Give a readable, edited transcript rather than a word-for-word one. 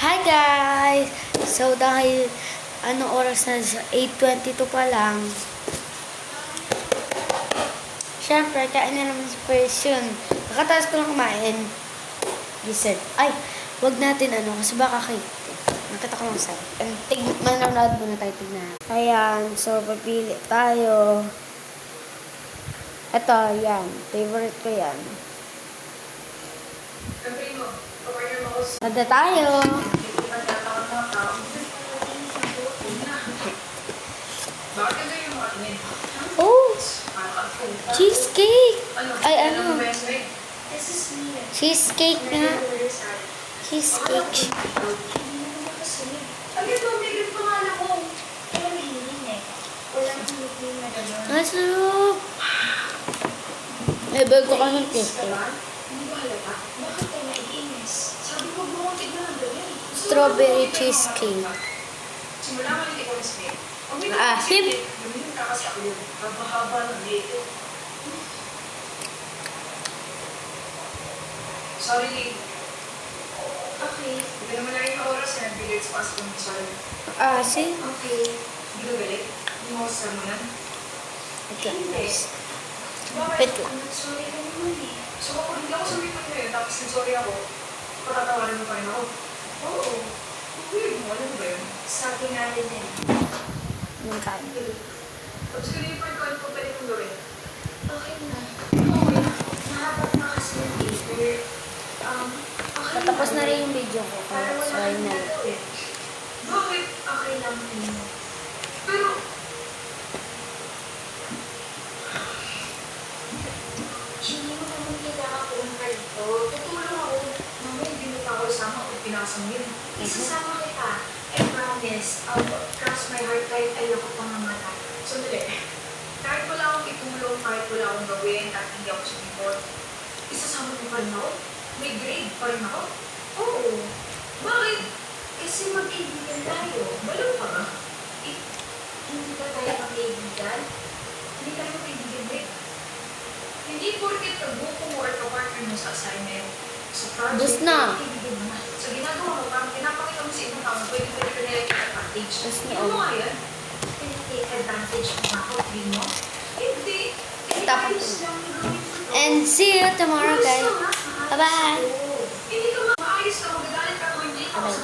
Hi guys! So dahil anong oras na, 8:22 pa lang. Siyempre, kain na naman si person. Nakataas ko lang kumain. Dessert. Ay, wag natin kasi baka cake. Nakita ko lang sa manonood muna tayo, tignan. Ayan, so papili tayo. Ito, yan. Favorite ko yan. Nada tayo. Oh! Cheesecake! Ay, cheesecake nga. Cheesecake. Masarap! Level ko ka ng cheesecake. Strawberry cheesecake. Asim. Sorry, Lee. Okay. Hindi naman lang yung oras na nag-delete sa pass kong sorry. Asim. Okay. Hindi ka galit? Hindi mo sa mo yan? Hindi. Bakit? Wait lang. Sorry ka naman eh. So kung hindi ako sabihin ko ngayon, tapos nag-sorry ako, patatawarin mo pa rin ako? Oo. Weird mo. Ano ba yun? Sabi natin yan. Yung kain. Tapos kung yung part ko pwede kong gawin. Okay na. Okay. Mahapat na kasi yung paper. Okay Tapos na rin yung video ko. Para wala Sorry kang na. gagawin. Bakit? Okay lang din mo. Pero, hindi mo naman kailangan pumunta dito. Tutulong ako. Mamaya hindi mo pa ako isama o pinakasama yun. Isasama kita. I promise. I'll cross my heart kahit ayoko pang namatay. Sandali. Kahit wala akong itulong, kahit wala akong gawin, at hindi ako sumipot, isasama mo pa rin ako? May grade pa rin ako? Oo. Bakit? Kasi mag-kaibigan tayo. Balaw ka ba? Eh, hindi ba tayo mag-kaibigan? Hindi tayo mag-kaibigan, babe. Hindi porket nag-buko mo or kapartner mo sa assignment. Sa project, Bus na. kaibigan mo na. So ginagawa mo, parang pinapakita mo sa ibang tao, pwede ka nila take advantage. Bus na. Ano nga yan? Take advantage mo ako, di mo? Hindi. Tapos. Ayos lang yung gawin mo. And see you tomorrow guys. Bye-bye. Hindi ka maayos ka, magagalit ka kung hindi ka. Bye-bye.